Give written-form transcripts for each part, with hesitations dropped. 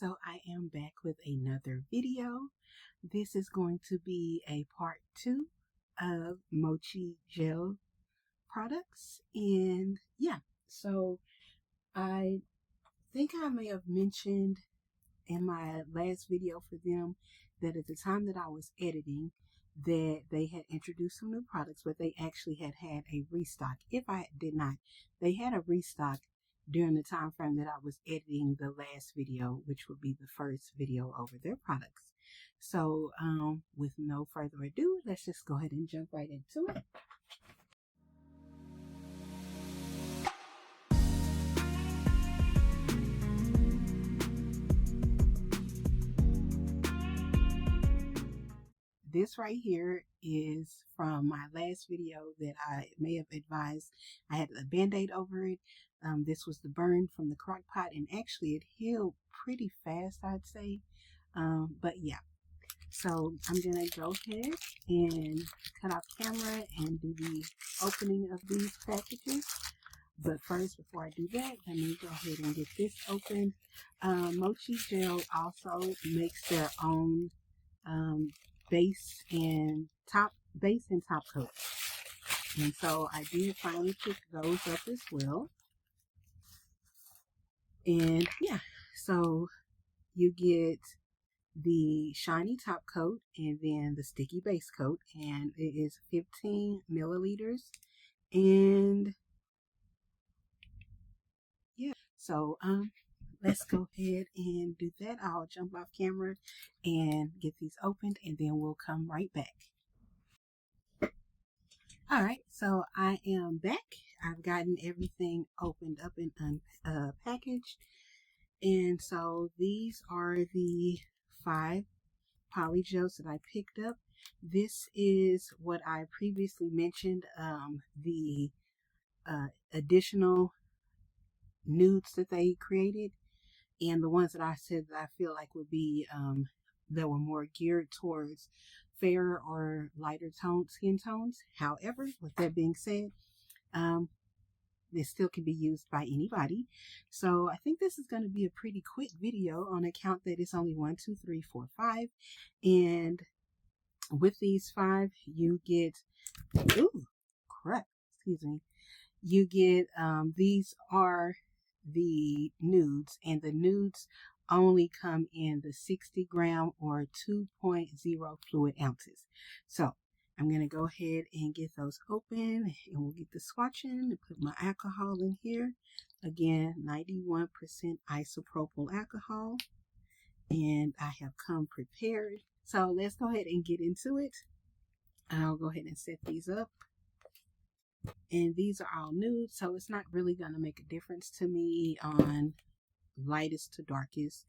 So I am back with another video. This is going to be a part 2 of Mochi Gel products. And yeah, so I think I may have mentioned in my last video for them that at the time that I was editing that they had introduced some new products, but they actually had a restock. If I did not, they had a restock during the time frame that I was editing the last video, which would be the first video over their products. So with no further ado, let's just go ahead and jump right into it. This right here is from my last video that I may have advised. I had a band-aid over it. This was the burn from the crock pot, and actually it healed pretty fast, I'd say. But yeah, so I'm gonna go ahead and cut off camera and do the opening of these packages. But first, before I do that, let me go ahead and get this open. Mochi Gel also makes their own base and top coat, and so I did finally pick those up as well. And yeah, so you get the shiny top coat and then the sticky base coat, and it is 15 milliliters. And yeah, so let's go ahead and do that. I'll jump off camera and get these opened, and then we'll come right back. All right, so I am back. I've gotten everything opened up and packaged. And so these are the 5 polygels that I picked up. This is what I previously mentioned, the additional nudes that they created, and the ones that I said that I feel like would be that were more geared towards fairer or lighter toned skin tones. However, with that being said, this still can be used by anybody. So I think this is going to be a pretty quick video on account that it's only 1, 2, 3, 4, 5. And with these 5, you get, you get, these are the nudes, and the nudes only come in the 60 gram or 2.0 fluid ounces. So I'm going to go ahead and get those open, and we'll get the swatching and put my alcohol in here. Again, 91% isopropyl alcohol, and I have come prepared. So let's go ahead and get into it. I'll go ahead and set these up. And these are all nude, so it's not really going to make a difference to me on lightest to darkest.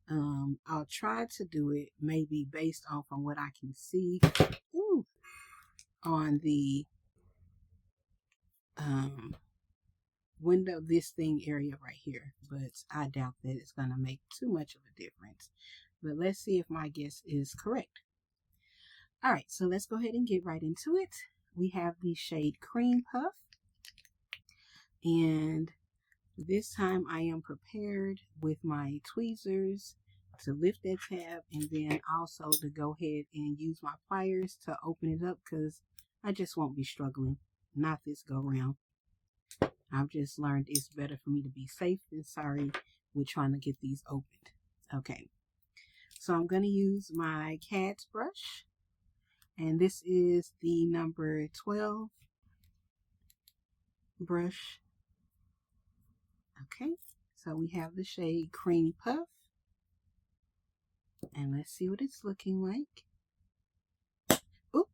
I'll try to do it maybe based on from what I can see on the window, this thing area right here, but I doubt that it's going to make too much of a difference. But let's see if my guess is correct. All right, so let's go ahead and get right into it. We have the shade Cream Puff, and this time I am prepared with my tweezers to lift that tab, and then also to go ahead and use my pliers to open it up, because I just won't be struggling. Not this go round. I've just learned it's better for me to be safe than sorry with trying to get these opened. Okay, so I'm going to use my cat's brush, and this is the number 12 brush. Okay, so we have the shade Cream Puff, and let's see what it's looking like. Oop,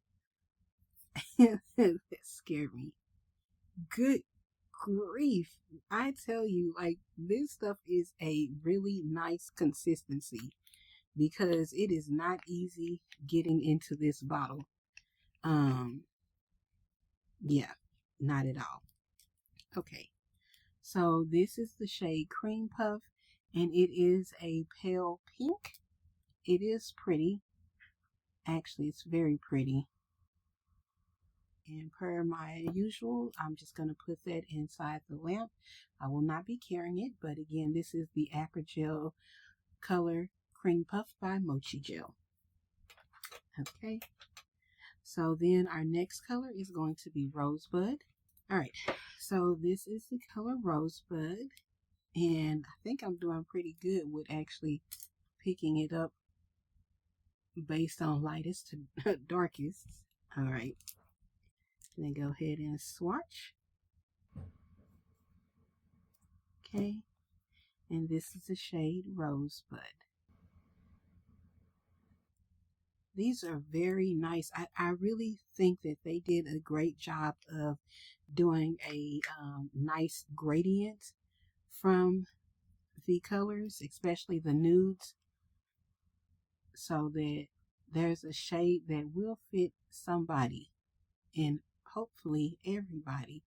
that scared me. Good grief, I tell you, like, this stuff is a really nice consistency, because it is not easy getting into this bottle. Yeah, not at all. Okay, so this is the shade Cream Puff, and it is a pale pink. It is pretty. Actually, it's very pretty. And per my usual, I'm just going to put that inside the lamp. I will not be carrying it, but again, this is the Acrylgel color Cream Puff by Mochi Gel. Okay, so then our next color is going to be Rosebud. All right, so this is the color Rosebud, and I think I'm doing pretty good with actually picking it up based on lightest to darkest. All right, then go ahead and swatch. Okay, and this is the shade Rosebud. These are very nice. I really think that they did a great job of doing a nice gradient from the colors, especially the nudes, so that there's a shade that will fit somebody and hopefully everybody.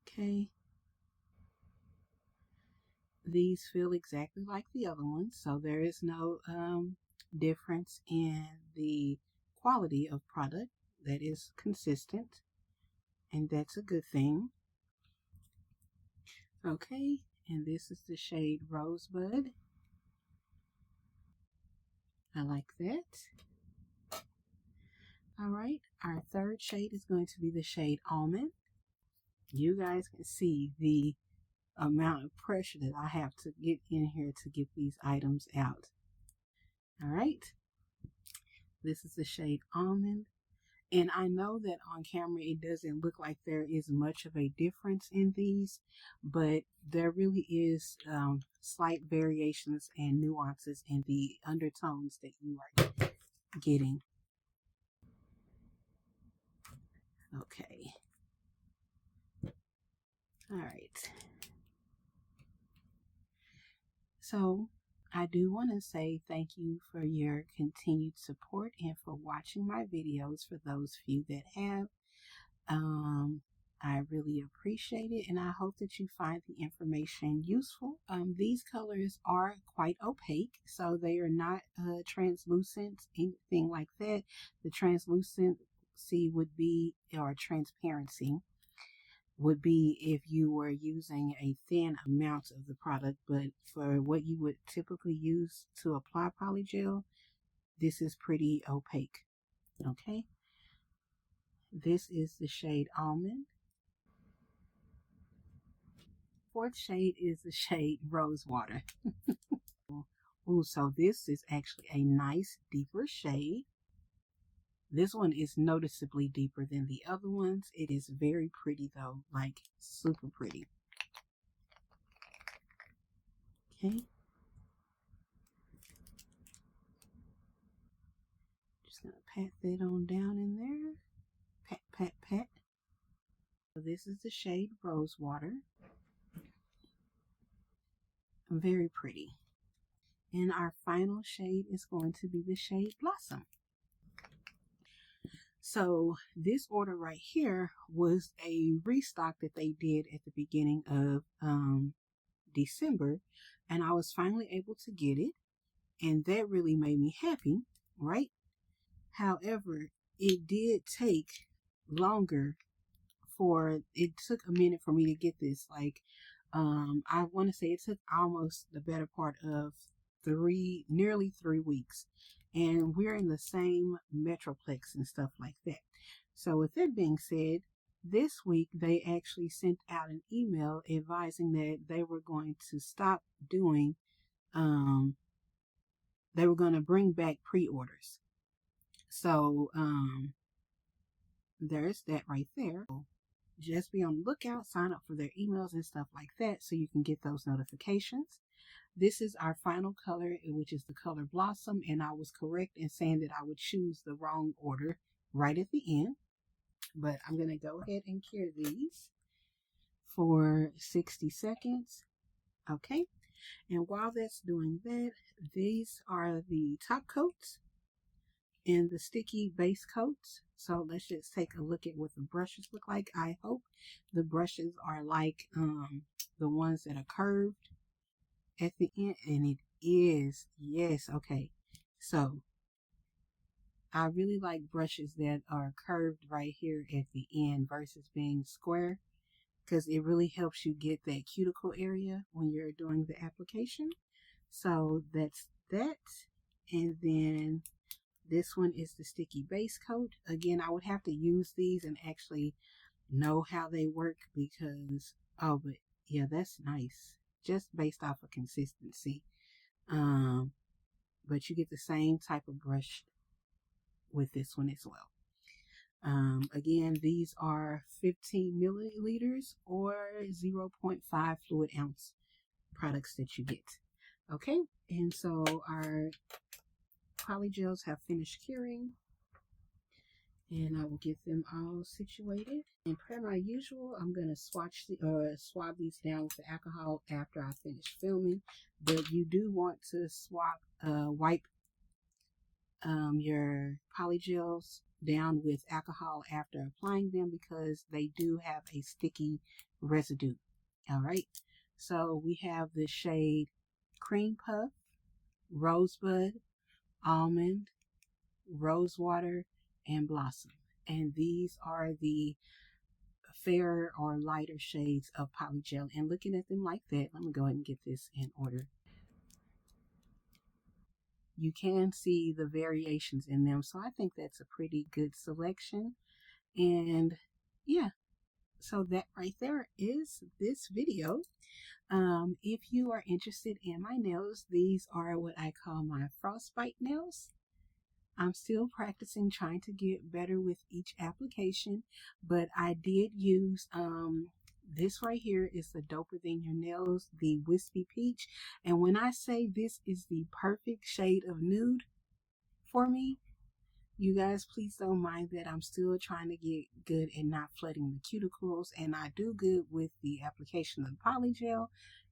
Okay. These feel exactly like the other ones, so there is no difference in the quality of product. That is consistent, and that's a good thing. Okay, and this is the shade Rosebud. I like that. All right, our third shade is going to be the shade Almond. You guys can see the amount of pressure that I have to get in here to get these items out. All right, this is the shade Almond, and I know that on camera it doesn't look like there is much of a difference in these, but there really is slight variations and nuances in the undertones that you are getting. Okay, all right. So I do want to say thank you for your continued support and for watching my videos, for those few that have. I really appreciate it, and I hope that you find the information useful. These colors are quite opaque, so they are not translucent, anything like that. The translucency would be, or transparency would be, if you were using a thin amount of the product, but for what you would typically use to apply polygel, this is pretty opaque. Okay, this is the shade Almond. Fourth shade is the shade Rosewater. Ooh, so this is actually a nice deeper shade. This one is noticeably deeper than the other ones. It is very pretty though, like super pretty. Okay. Just gonna pat that on down in there. Pat, pat, pat. So this is the shade Rosewater. Very pretty. And our final shade is going to be the shade Blossom. So this order right here was a restock that they did at the beginning of December, and I was finally able to get it, and that really made me happy, right? However, it did take longer it took a minute for me to get this. Like, I want to say it took almost the better part of nearly 3 weeks, and we're in the same metroplex and stuff like that. So with that being said, this week they actually sent out an email advising that they were going to stop doing they were going to bring back pre-orders. So there's that right there. Just be on the lookout, sign up for their emails and stuff like that so you can get those notifications. This is our final color, which is the color Blossom, and I was correct in saying that I would choose the wrong order right at the end. But I'm going to go ahead and cure these for 60 seconds. Okay, and while that's doing that, these are the top coats and the sticky base coats. So let's just take a look at what the brushes look like. I hope the brushes are like the ones that are curved at the end, and it is. Yes. Okay, so I really like brushes that are curved right here at the end versus being square, because it really helps you get that cuticle area when you're doing the application. So that's that. And then this one is the sticky base coat. Again, I would have to use these and actually know how they work because, oh, but yeah, that's nice. Just based off of consistency. But you get the same type of brush with this one as well. Again, these are 15 milliliters or 0.5 fluid ounce products that you get. Okay, and so our polygels have finished curing, and I will get them all situated. And per my usual, I'm going to swab these down with the alcohol after I finish filming. But you do want to wipe your polygels down with alcohol after applying them because they do have a sticky residue. All right, so we have the shade Cream Puff, Rosebud, Almond, Rosewater, and Blossom. And these are the fairer or lighter shades of polygel. And looking at them like that, let me go ahead and get this in order. You can see the variations in them, so I think that's a pretty good selection. And yeah, so that right there is this video. If you are interested in my nails, these are what I call my frostbite nails. I'm still practicing, trying to get better with each application, but I did use this right here is the Doper Than Your Nails, the Wispy Peach. And when I say this is the perfect shade of nude for me, you guys please don't mind that I'm still trying to get good at not flooding the cuticles, and I do good with the application of the polygel.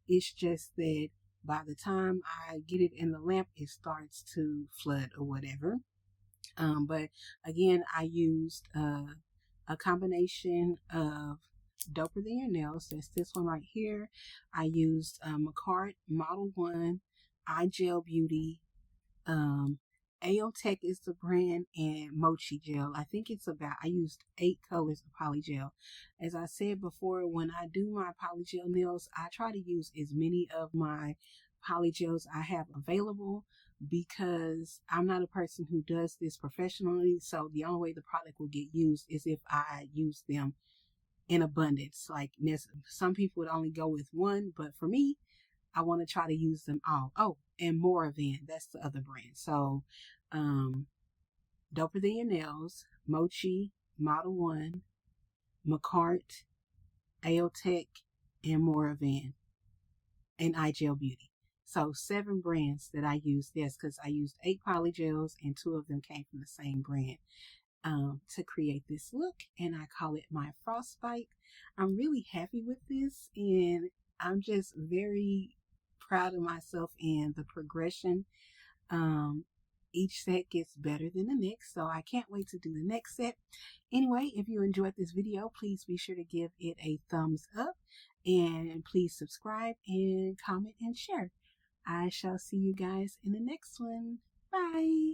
It's just that by the time I get it in the lamp, it starts to flood or whatever. But again, I used a combination of Doper Than Your Nails. That's this one right here. I used Macart Model 1, iGel Beauty, Aotech is the brand, and Mochi Gel. I think it's I used 8 colors of polygel. As I said before, when I do my polygel nails, I try to use as many of my polygels I have available because I'm not a person who does this professionally. So the only way the product will get used is if I use them in abundance. Like some people would only go with one, but for me, I want to try to use them all. Oh, and Moravan, that's the other brand. So, Doper Than Your Nails, Mochi, Model 1, Macart, Aotech, and Moravan, and iGel Beauty. So 7 brands that I used. Yes, because I used 8 polygels and 2 of them came from the same brand to create this look, and I call it my frostbite. I'm really happy with this, and I'm just very proud of myself and the progression. Each set gets better than the next, so I can't wait to do the next set. Anyway, if you enjoyed this video, please be sure to give it a thumbs up, and please subscribe and comment and share. I shall see you guys in the next one. Bye.